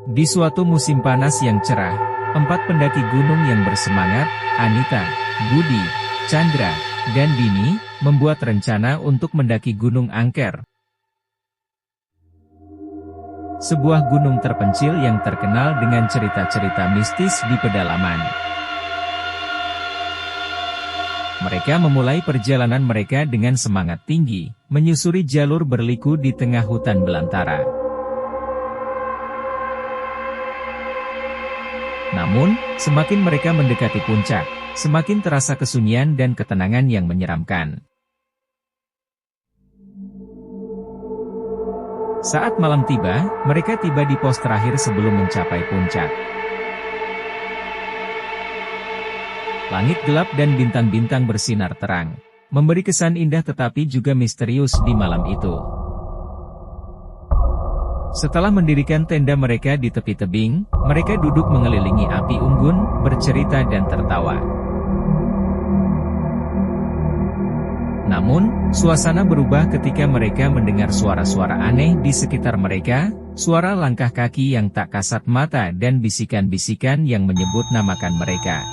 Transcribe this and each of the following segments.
Di suatu musim panas yang cerah, 4 pendaki gunung yang bersemangat, Anita, Budi, Chandra, dan Dini, membuat rencana untuk mendaki Gunung Angker. Sebuah gunung terpencil yang terkenal dengan cerita-cerita mistis di pedalaman. Mereka memulai perjalanan mereka dengan semangat tinggi, menyusuri jalur berliku di tengah hutan belantara. Namun, semakin mereka mendekati puncak, semakin terasa kesunyian dan ketenangan yang menyeramkan. Saat malam tiba, mereka tiba di pos terakhir sebelum mencapai puncak. Langit gelap dan bintang-bintang bersinar terang, memberi kesan indah tetapi juga misterius di malam itu. Setelah mendirikan tenda mereka di tepi tebing, mereka duduk mengelilingi api unggun, bercerita dan tertawa. Namun, suasana berubah ketika mereka mendengar suara-suara aneh di sekitar mereka, suara langkah kaki yang tak kasat mata dan bisikan-bisikan yang menyebut namakan mereka.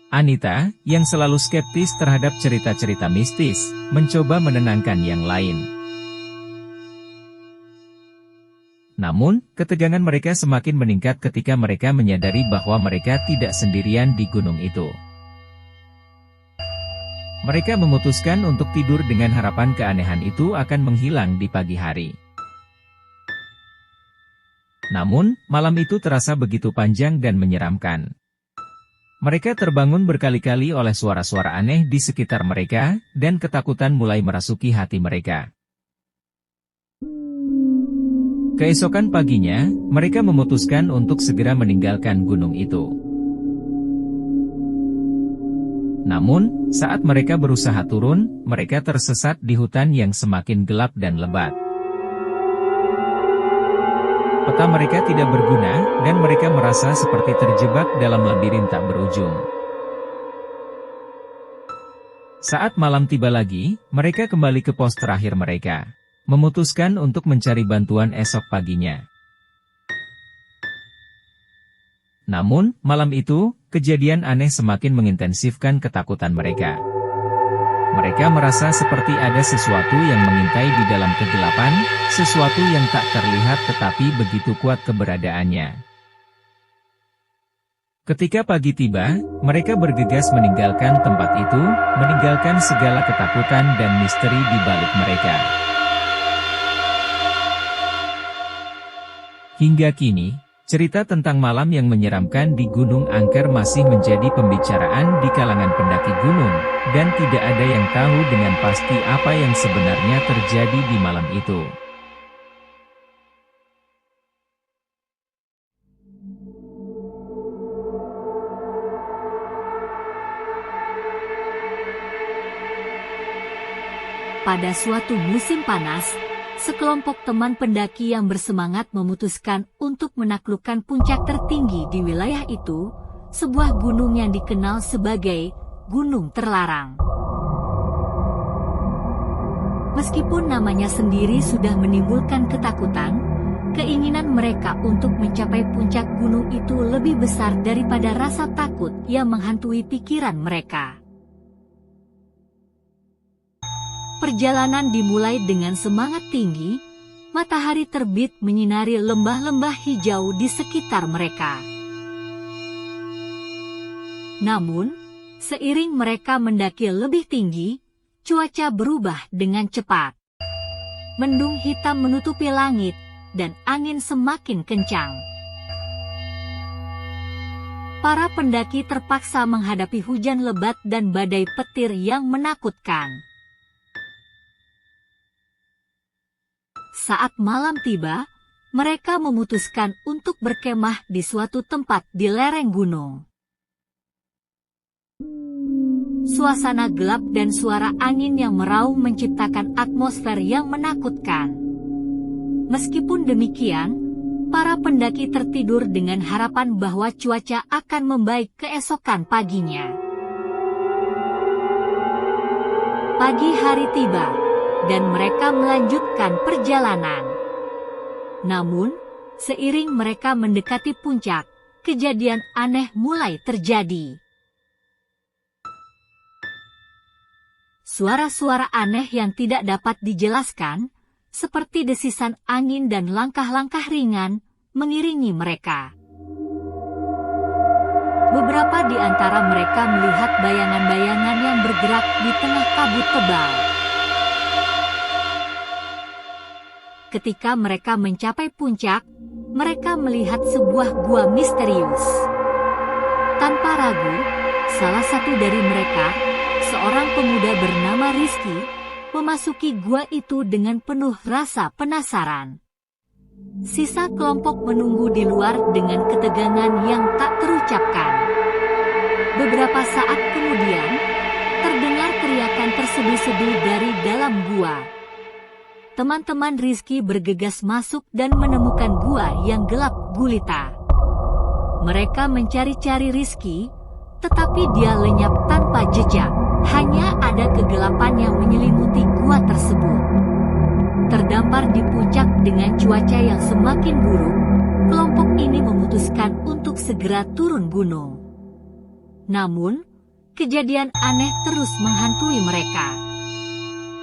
Anita, yang selalu skeptis terhadap cerita-cerita mistis, mencoba menenangkan yang lain. Namun, ketegangan mereka semakin meningkat ketika mereka menyadari bahwa mereka tidak sendirian di gunung itu. Mereka memutuskan untuk tidur dengan harapan keanehan itu akan menghilang di pagi hari. Namun, malam itu terasa begitu panjang dan menyeramkan. Mereka terbangun berkali-kali oleh suara-suara aneh di sekitar mereka, dan ketakutan mulai merasuki hati mereka. Keesokan paginya, mereka memutuskan untuk segera meninggalkan gunung itu. Namun, saat mereka berusaha turun, mereka tersesat di hutan yang semakin gelap dan lebat. Peta mereka tidak berguna, dan mereka merasa seperti terjebak dalam labirin tak berujung. Saat malam tiba lagi, mereka kembali ke pos terakhir mereka, memutuskan untuk mencari bantuan esok paginya. Namun, malam itu, kejadian aneh semakin mengintensifkan ketakutan mereka. Mereka merasa seperti ada sesuatu yang mengintai di dalam kegelapan, sesuatu yang tak terlihat tetapi begitu kuat keberadaannya. Ketika pagi tiba, mereka bergegas meninggalkan tempat itu, meninggalkan segala ketakutan dan misteri di balik mereka. Hingga kini, cerita tentang malam yang menyeramkan di Gunung Angker masih menjadi pembicaraan di kalangan pendaki gunung, dan tidak ada yang tahu dengan pasti apa yang sebenarnya terjadi di malam itu. Pada suatu musim panas, sekelompok teman pendaki yang bersemangat memutuskan untuk menaklukkan puncak tertinggi di wilayah itu, sebuah gunung yang dikenal sebagai Gunung Terlarang. Meskipun namanya sendiri sudah menimbulkan ketakutan, keinginan mereka untuk mencapai puncak gunung itu lebih besar daripada rasa takut yang menghantui pikiran mereka. Perjalanan dimulai dengan semangat tinggi, matahari terbit menyinari lembah-lembah hijau di sekitar mereka. Namun, seiring mereka mendaki lebih tinggi, cuaca berubah dengan cepat. Mendung hitam menutupi langit, dan angin semakin kencang. Para pendaki terpaksa menghadapi hujan lebat dan badai petir yang menakutkan. Saat malam tiba, mereka memutuskan untuk berkemah di suatu tempat di lereng gunung. Suasana gelap dan suara angin yang meraung menciptakan atmosfer yang menakutkan. Meskipun demikian, para pendaki tertidur dengan harapan bahwa cuaca akan membaik keesokan paginya. Pagi hari tiba, dan mereka melanjutkan perjalanan. Namun, seiring mereka mendekati puncak, kejadian aneh mulai terjadi. Suara-suara aneh yang tidak dapat dijelaskan, seperti desisan angin dan langkah-langkah ringan, mengiringi mereka. Beberapa di antara mereka melihat bayangan-bayangan yang bergerak di tengah kabut tebal. Ketika mereka mencapai puncak, mereka melihat sebuah gua misterius. Tanpa ragu, salah satu dari mereka, seorang pemuda bernama Rizky, memasuki gua itu dengan penuh rasa penasaran. Sisa kelompok menunggu di luar dengan ketegangan yang tak terucapkan. Beberapa saat kemudian, terdengar teriakan terseduh-seduh dari dalam gua. Teman-teman Rizky bergegas masuk dan menemukan gua yang gelap gulita. Mereka mencari-cari Rizky, tetapi dia lenyap tanpa jejak. Hanya ada kegelapan yang menyelimuti gua tersebut. Terdampar di puncak dengan cuaca yang semakin buruk, kelompok ini memutuskan untuk segera turun gunung. Namun, kejadian aneh terus menghantui mereka.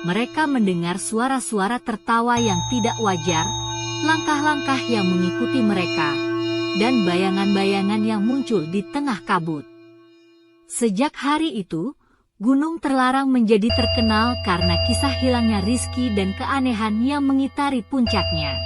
Mereka mendengar suara-suara tertawa yang tidak wajar, langkah-langkah yang mengikuti mereka, dan bayangan-bayangan yang muncul di tengah kabut. Sejak hari itu, Gunung Terlarang menjadi terkenal karena kisah hilangnya Rizky dan keanehan yang mengitari puncaknya.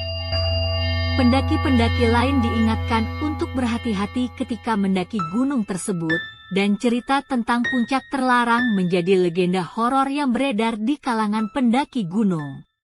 Pendaki-pendaki lain diingatkan untuk berhati-hati ketika mendaki gunung tersebut, dan cerita tentang puncak terlarang menjadi legenda horor yang beredar di kalangan pendaki gunung.